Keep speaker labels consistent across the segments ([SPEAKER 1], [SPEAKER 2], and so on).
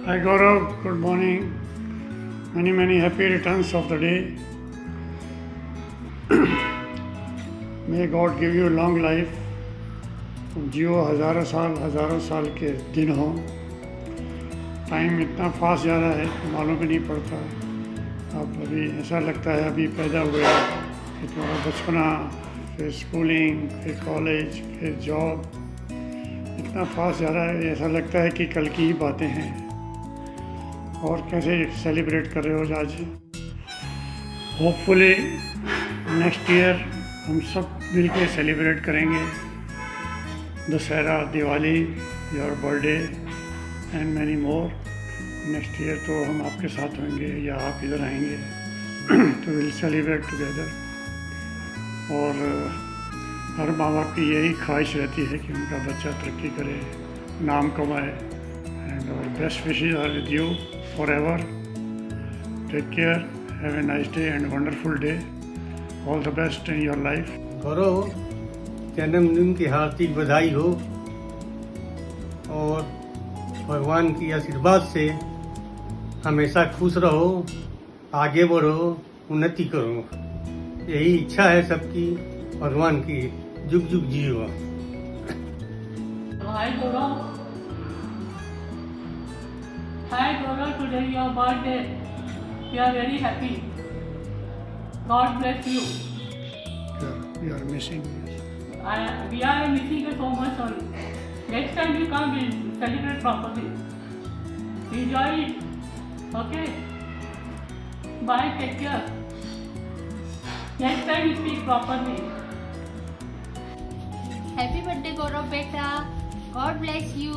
[SPEAKER 1] Hi Gaurav, good morning. Many happy returns of the day. May God give you long life. जियो हज़ारों साल के दिन हो. Time इतना फास्ट जा रहा है मालूम भी नहीं पड़ता. अब अभी ऐसा लगता है अभी पैदा हुए कि थोड़ा बचपना, फिर स्कूलिंग, फिर कॉलेज, फिर जॉब. इतना फास्ट जा रहा है ऐसा लगता है कि कल की ही बातें हैं. और कैसे सेलिब्रेट कर रहे हो आज? होपफुली नेक्स्ट ईयर हम सब मिल के सेलिब्रेट करेंगे. Dussehra, Diwali, your birthday and many more. Next year तो हम आपके साथ होंगे या आप इधर आएंगे तो विल सेलिब्रेट टुगेदर. और हर माँ बाप की यही ख्वाहिश रहती है कि उनका बच्चा तरक्की करे, नाम कमाए. And our best wishes are with you forever. Take care. Have a nice day and wonderful day. All the best in your life.
[SPEAKER 2] गौरव, जन्मदिन की हार्दिक बधाई हो और भगवान की आशीर्वाद से हमेशा खुश रहो, आगे बढ़ो, उन्नति करो. यही इच्छा है सबकी. भगवान की जुग जुग जियो.
[SPEAKER 3] Hi Gaurav. Hi Gaurav, today your birthday. We are very happy. God bless you.
[SPEAKER 1] We are missing.
[SPEAKER 3] We are missing you so much only. Next time you come, we'll celebrate properly. Enjoy it. Okay? Bye, take care. Next time you speak properly.
[SPEAKER 4] Happy birthday Gaurav बेटा. God bless you.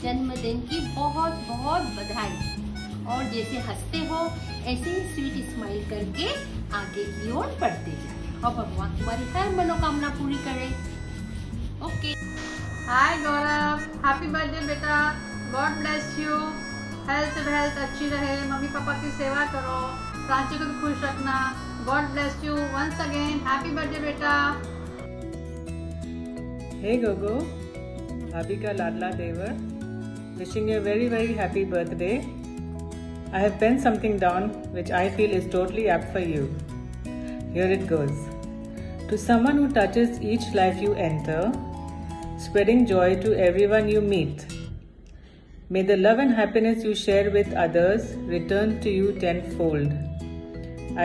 [SPEAKER 4] जन्मदिन की बहुत बहुत बधाई. और जैसे हंसते हो ऐसे ही स्वीट स्माइल करके आगे की ओर बढ़ते जाए और भगवान तुम्हारी हर मनोकामना पूरी करे. ओके.
[SPEAKER 5] हाय गौरव, हैप्पी बर्थडे बेटा. God bless you. हेल्थ अच्छी रहे. मम्मी पापा की सेवा करो. प्राची को भी खुश रखना. God bless you. Once again happy birthday बेटा.
[SPEAKER 6] Hey Gogo, Abhi ka ladla devar, wishing you a very happy birthday. I have penned something down which I feel is totally apt for you. Here it goes. To someone who touches each life you enter, spreading joy to everyone you meet. May the love and happiness you share with others return to you tenfold.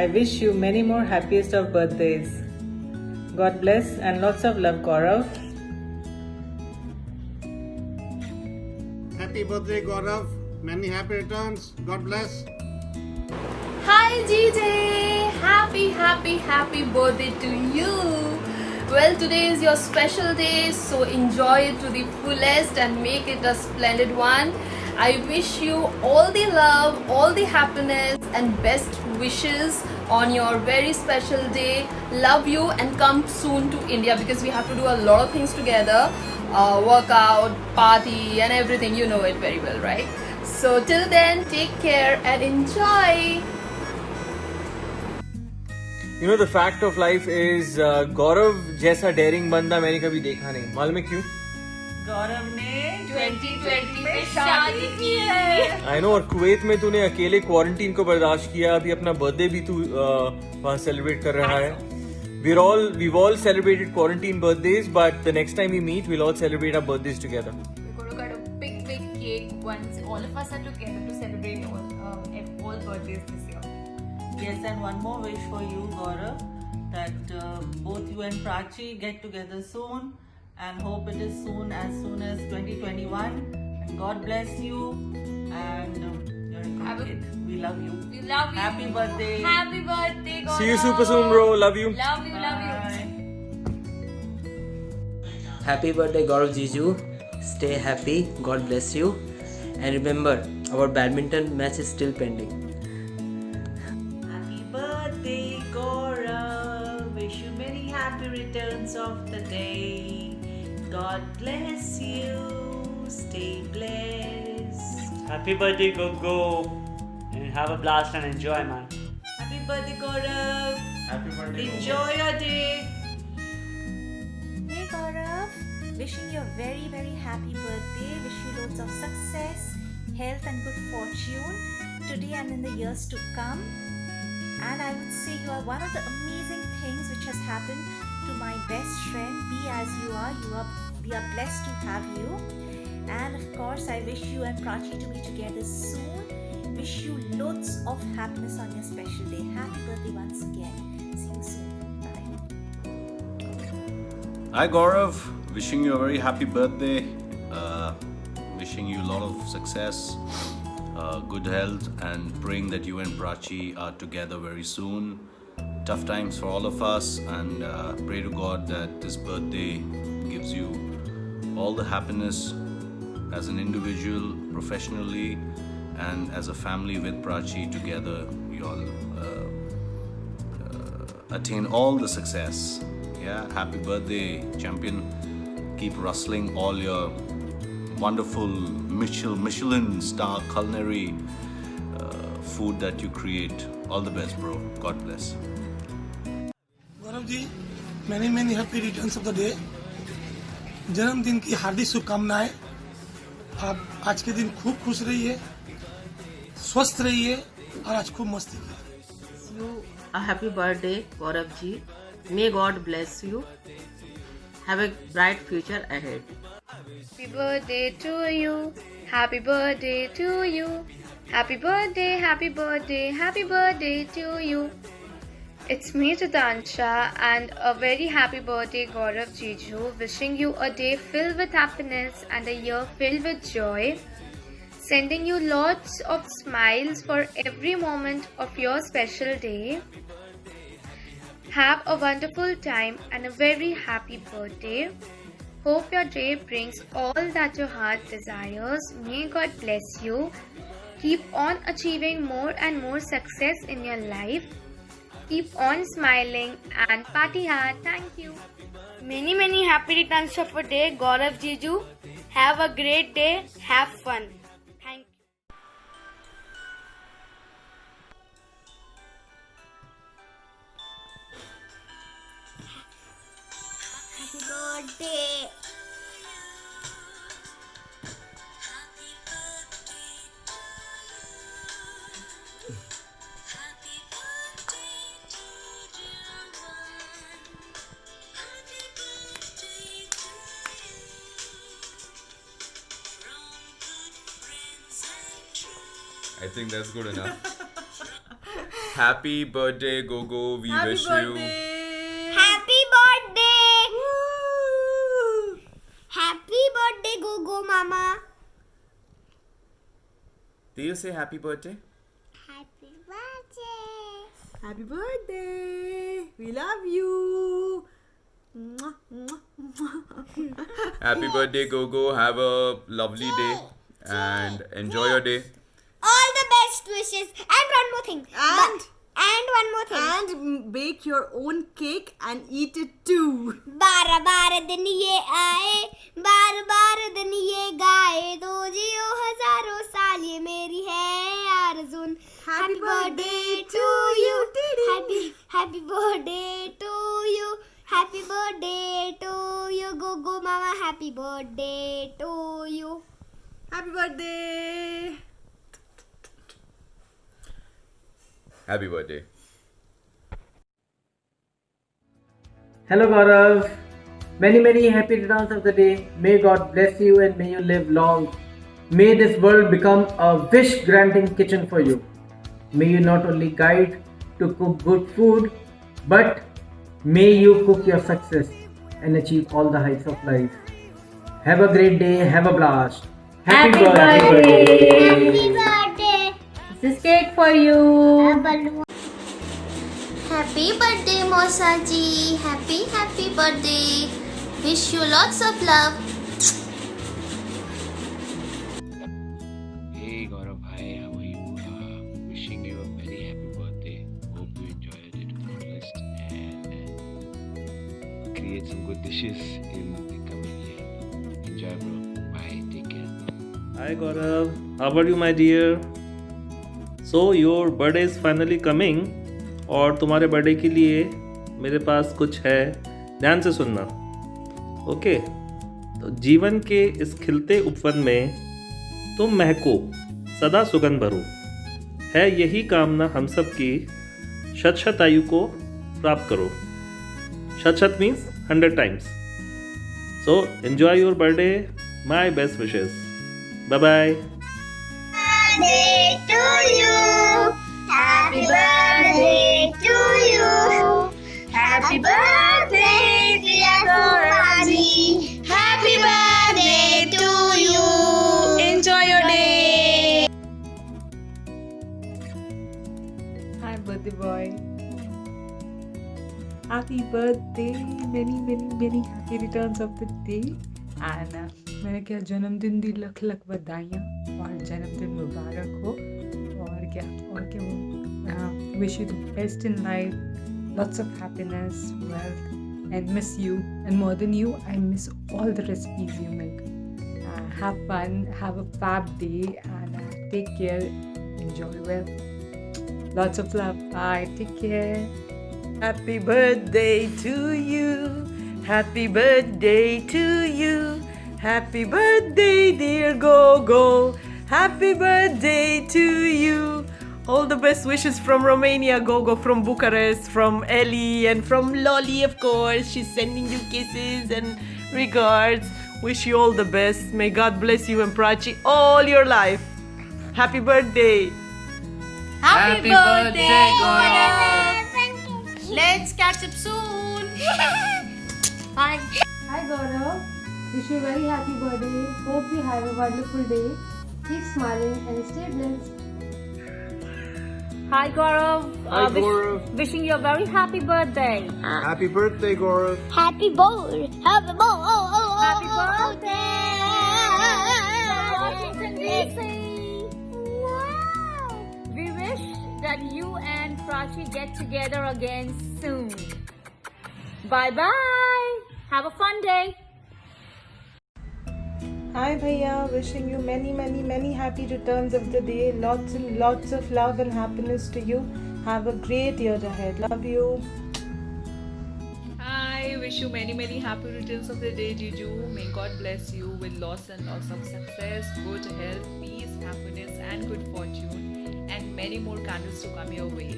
[SPEAKER 6] I wish you many more happiest of birthdays. God bless and lots of love, Gaurav.
[SPEAKER 7] Happy birthday, Gaurav. Many happy returns. God bless.
[SPEAKER 4] Hi GJ, happy birthday to you. Well, today is your special day, so enjoy it to the fullest and make it a splendid one. I wish you all the love, all the happiness and best wishes on your very special day. Love you and come soon to India because we have to do a lot of things together. Workout, party and everything, you know it very well, right? So till then, take care and enjoy.
[SPEAKER 8] You know the fact of life is गौरव जैसा dairying बंदा मैंने कभी देखा नहीं. मालूम है क्यों?
[SPEAKER 6] गौरव ने
[SPEAKER 4] 2020 में शादी की है.
[SPEAKER 8] I know. और कुवैत में तूने अकेले क्वारंटीन को बर्दाश्त किया. अभी अपना बर्थडे भी तू वहाँ सेलिब्रेट कर रहा है. We've all celebrated quarantine birthdays, but the next time we meet, we'll all celebrate our birthdays together.
[SPEAKER 4] We're going to cut a big cake once all of us are together to celebrate all birthdays this year.
[SPEAKER 6] Yes, and one more wish for you, Gaurav, that both you and Prachi get together soon, and hope it is soon as 2021. And God bless you, and you're a good kid. We love you.
[SPEAKER 4] We love you.
[SPEAKER 6] Happy birthday.
[SPEAKER 4] Happy birthday, Gaurav.
[SPEAKER 8] See you super soon, bro. Love you.
[SPEAKER 4] Love you.
[SPEAKER 6] Bye.
[SPEAKER 9] Happy birthday Gaurav Jiju. Stay happy. God bless you. And remember, our badminton match is still pending.
[SPEAKER 6] Happy birthday, Gaurav. Wish you many happy returns of the day. God bless you. Stay blessed.
[SPEAKER 10] Happy birthday, Gogo. And have a blast and enjoy, man.
[SPEAKER 6] Happy birthday, Gaurav.
[SPEAKER 7] Happy birthday.
[SPEAKER 6] Enjoy your day.
[SPEAKER 11] Hey Gaurav, wishing you a very happy birthday. Wish you loads of success, health and good fortune today and in the years to come. And I would say you are one of the amazing things which has happened to my best friend. Be as you are. We are blessed to have you. And of course, I wish you and Prachi to be together soon. Wish you loads of happiness on your special day. Happy birthday once again. See you soon. Bye.
[SPEAKER 12] Hi Gaurav, wishing you a very happy birthday. Wishing you a lot of success, good health, and praying that you and Prachi are together very soon. Tough times for all of us, and pray to God that this birthday gives you all the happiness as an individual, professionally, and as a family with Prachi together. You all attain all the success. Yeah, happy birthday, champion. Keep rustling all your wonderful Michelin star culinary food that you create. All the best, bro. God bless.
[SPEAKER 13] Gaurav ji, many happy returns of the day. जन्मदिन की हार्दिक शुभकामनाएं। आप आज के दिन खूब खुश रहिए, स्वस्थ रहिए और आज खूब मस्ती कीजिए।
[SPEAKER 14] You a happy birthday, Gaurav ji. May God bless you. Have a bright future ahead.
[SPEAKER 4] Happy birthday to you. Happy birthday to you. Happy birthday, happy birthday, happy birthday to you. It's me, Tansha, and a very happy birthday, Gaurav Jiju. Wishing you a day filled with happiness and a year filled with joy. Sending you lots of smiles for every moment of your special day. Have a wonderful time and a very happy birthday. Hope your day brings all that your heart desires. May God bless you. Keep on achieving more and more success in your life. Keep on smiling and party hard. Thank you. Many happy returns of a day, Gaurav Jiju. Have a great day. Have fun. Thank you.
[SPEAKER 15] Happy birthday.
[SPEAKER 16] I think that's good enough. Happy birthday, Gogo. We wish you.
[SPEAKER 15] Happy birthday. Woo. Happy birthday, Gogo Mama.
[SPEAKER 16] Do you say happy birthday?
[SPEAKER 15] Happy birthday.
[SPEAKER 17] Happy birthday. We love you. Mwah, mwah, mwah.
[SPEAKER 16] Happy birthday, Gogo. Have a lovely day and enjoy your day.
[SPEAKER 15] All the best wishes. And one more thing. And one more thing.
[SPEAKER 17] And bake your own cake and eat it too.
[SPEAKER 15] बार बार दिन ये आए, बार बार दिन ये गाए, तो जियो हजारों साल ये मेरी है आरज़ून. Happy birthday to you. Happy birthday to you. Happy birthday to you, Gogo Mama. Happy birthday to you.
[SPEAKER 17] Happy birthday.
[SPEAKER 16] Happy birthday.
[SPEAKER 9] Hello Gaurav, many happy returns of the day. May God bless you and may you live long. May this world become a wish granting kitchen for you. May you not only guide to cook good food, but may you cook your success and achieve all the heights of life. Have a great day, have a blast. Happy birthday.
[SPEAKER 15] Happy birthday.
[SPEAKER 11] This is cake for you.
[SPEAKER 15] Happy birthday, Mosa ji. Happy birthday. Wish you lots of love.
[SPEAKER 18] Hey Gaurav, hi, how are you? Wishing you a very happy birthday. Hope you enjoyed it to the fullest and create some good dishes in the coming year. Enjoy, bro. Bye. Take care.
[SPEAKER 19] Hi Gaurav, how are you, my dear? So your birthday is finally coming. और तुम्हारे birthday के लिए मेरे पास कुछ है, ध्यान से सुनना. ओके, तो जीवन के इस खिलते उपवन में तुम महको, सदा सुगंध भरूं। है यही कामना हम सब की, शत शत आयु को प्राप्त करो। शत शत means 100 times. So enjoy your birthday. My best wishes. Bye bye.
[SPEAKER 15] Birthday to you. Happy birthday to you. Happy birthday, dear Gaurav-ji. Happy birthday to you. Enjoy your day.
[SPEAKER 6] Hi, birthday boy. Happy birthday. Many happy returns of the day. And मैंने क्या जन्मदिन दी लख लख बधाइयाँ और जन्मदिन मुबारक हो। और क्या वो wish you the best in life, lots of happiness, wealth, and miss you. And more than you, I miss all the recipes you make. Have fun, have a fab day, and take care. Enjoy well. Lots of love. Bye. Take care.
[SPEAKER 20] Happy birthday to you. Happy birthday to you. Happy birthday, dear Gogo. Happy birthday to you. All the best wishes from Romania, Gogo, from Bucharest, from Ellie, and from Lolly, of course. She's sending you kisses and regards. Wish you all the best. May God bless you and Prachi all your life. Happy birthday.
[SPEAKER 4] Happy birthday, Gaurav. Let's catch up soon. Bye.
[SPEAKER 21] Hi Gaurav. Wish you a very happy birthday. Hope you have a wonderful day. Keep smiling and stay blessed.
[SPEAKER 22] Hi Gaurav.
[SPEAKER 7] Hi, Gaurav.
[SPEAKER 22] Wishing you a very happy birthday.
[SPEAKER 7] Happy birthday, Gaurav.
[SPEAKER 15] Happy birthday. Happy birthday.
[SPEAKER 22] We wish that you and Prachi get together again soon. Bye bye. Have a fun day.
[SPEAKER 6] Hi Bhaiya, wishing you many happy returns of the day. Lots and lots of love and happiness to you. Have a great year ahead. Love you.
[SPEAKER 23] Hi, wish you many happy returns of the day, Juju. May God bless you with lots and lots of success, good health, peace, happiness, and good fortune, and many more candles to come your way.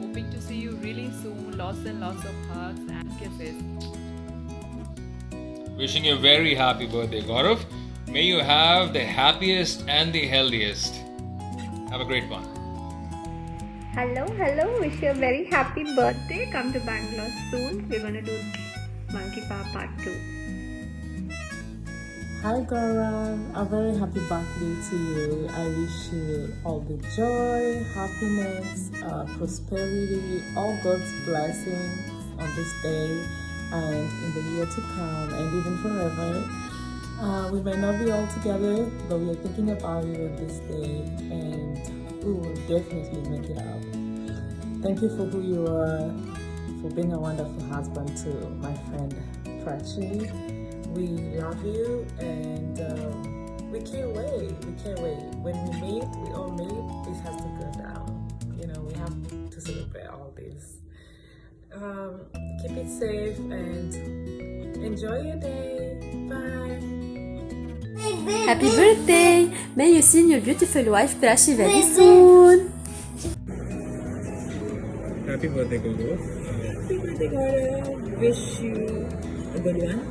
[SPEAKER 23] Hoping to see you really soon. Lots and lots of hugs and kisses.
[SPEAKER 24] Wishing you a very happy birthday, Gaurav. May you have the happiest and the healthiest. Have a great one.
[SPEAKER 25] Hello. Wish you a very happy birthday. Come to Bangalore soon. We're gonna do Monkey Paw Part 2.
[SPEAKER 26] Hi Gaurav, a very happy birthday to you. I wish you all the joy, happiness, prosperity, all God's blessings on this day and in the year to come and even forever. We may not be all together, but we are thinking about you on this day and we will definitely make it out. Thank you for who you are, for being a wonderful husband to my friend Prachi. We love you and we can't wait. When we meet, we all meet, this has to go down. You know, we have to celebrate all this. Keep it safe and enjoy your day. Bye.
[SPEAKER 27] Happy birthday! May you see your beautiful wife Prachi very soon.
[SPEAKER 8] Happy birthday, Gogo.
[SPEAKER 26] Happy birthday, Gaurav. Wish you a good one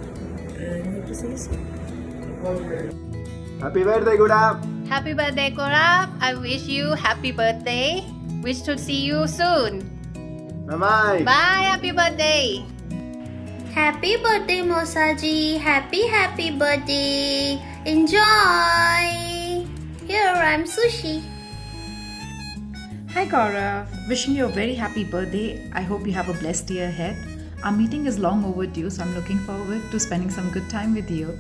[SPEAKER 26] and hope to see you soon.
[SPEAKER 7] Happy birthday, Gaurav.
[SPEAKER 4] Happy birthday, Gaurav. I wish you happy birthday. Wish to see you soon.
[SPEAKER 7] Bye-bye.
[SPEAKER 4] Bye. Happy birthday.
[SPEAKER 15] Happy birthday, Mosaji. Happy birthday. Enjoy. Here I'm Sushi.
[SPEAKER 28] Hi Gaurav, wishing you a very happy birthday. I hope you have a blessed year ahead. Our meeting is long overdue, so I'm looking forward to spending some good time with you.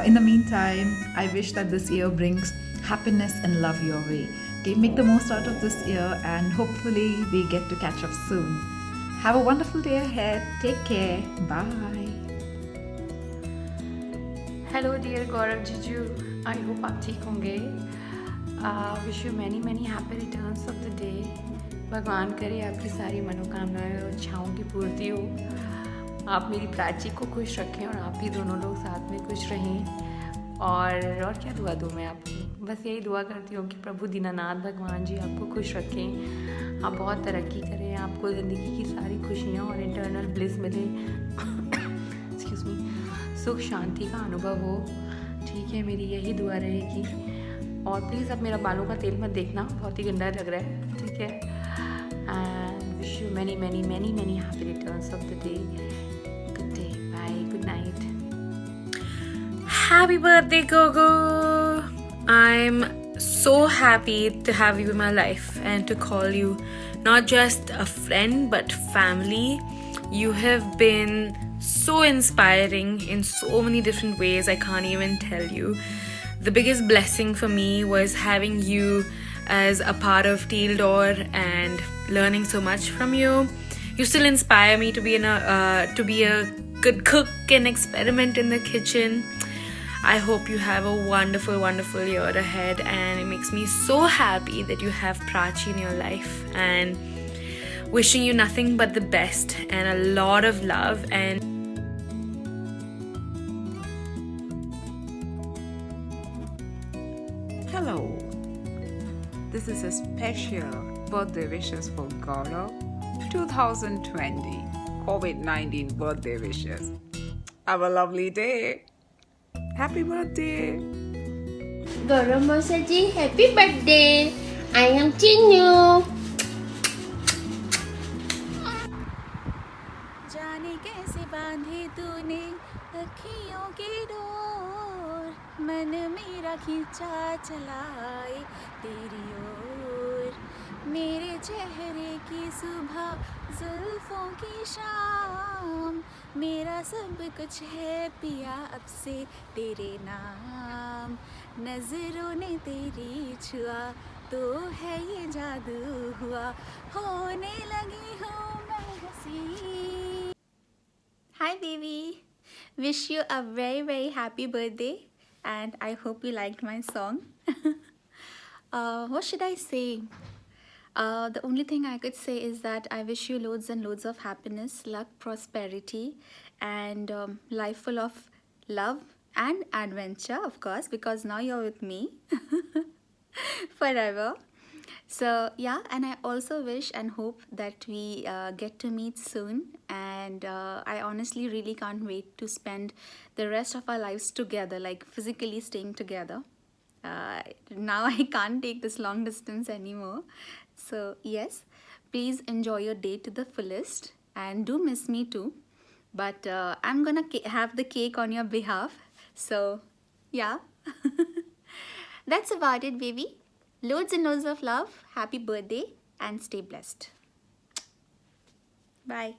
[SPEAKER 28] In the meantime, I wish that this year brings happiness and love your way. Okay, make the most out of this year and hopefully we get to catch up soon. Have a wonderful day ahead. Take care. Bye.
[SPEAKER 29] Hello dear Gaurav जीजू, I hope आप ठीक होंगे. Wish you many happy returns of the day. भगवान करे आपकी सारी मनोकामनाएं और इच्छाओं की पूर्ति हो. आप मेरी प्राची को खुश रखें और आप भी दोनों लोग साथ में खुश रहें. और क्या दुआ दूँ मैं आपको. बस यही दुआ करती हूँ कि प्रभु दीनानाथ भगवान जी आपको खुश रखें, आप बहुत तरक्की करें, आपको ज़िंदगी की सारी खुशियाँ और इंटरनल ब्लिस मिले, एक्सक्यूज़ मी, सुख शांति का अनुभव हो। ठीक है, मेरी यही दुआ रहेगी। और प्लीज़ अब मेरा बालों का तेल मत देखना, बहुत ही गंदा लग रहा है, ठीक है। And wish you many many many many happy returns of the day. Good day, bye, good night.
[SPEAKER 27] Happy birthday, Gogo! I'm so happy to have you in my life and to call you not just a friend but family. You have been so inspiring in so many different ways, I can't even tell you. The biggest blessing for me was having you as a part of Teal Door and learning so much from you. You still inspire me to be a good cook and experiment in the kitchen. I hope you have a wonderful, wonderful year ahead, and it makes me so happy that you have Prachi in your life, and wishing you nothing but the best and a lot of love. And
[SPEAKER 1] hello, this is a special birthday wishes for Gaurav 2020 COVID-19 birthday wishes. Have a lovely day. Happy birthday!
[SPEAKER 15] Gaurav Masaji, happy birthday! I am Chinnu.
[SPEAKER 11] जाने कैसे बांधे तूने अखियों की door, मन मेरा खींचा चलाए तेरी ओर, मेरे चेहरे की सुबह जुल्फों की शाम, मेरा सब कुछ है पिया अब से तेरे नाम, नजरों ने तेरी छुआ तो है ये जादू हुआ, होने लगी हूँ मैं हंसी। Hi baby, wish you a very very happy birthday and I hope you liked my song. What should I say? The only thing I could say is that I wish you loads and loads of happiness, luck, prosperity, and life full of love and adventure, of course, because now you're with me forever. So yeah, and I also wish and hope that we get to meet soon, and I honestly really can't wait to spend the rest of our lives together, like physically staying together. Now I can't take this long distance anymore. So yes, please enjoy your day to the fullest and do miss me too. But I'm gonna have the cake on your behalf. So yeah, that's about it, baby. Loads and loads of love. Happy birthday and stay blessed. Bye.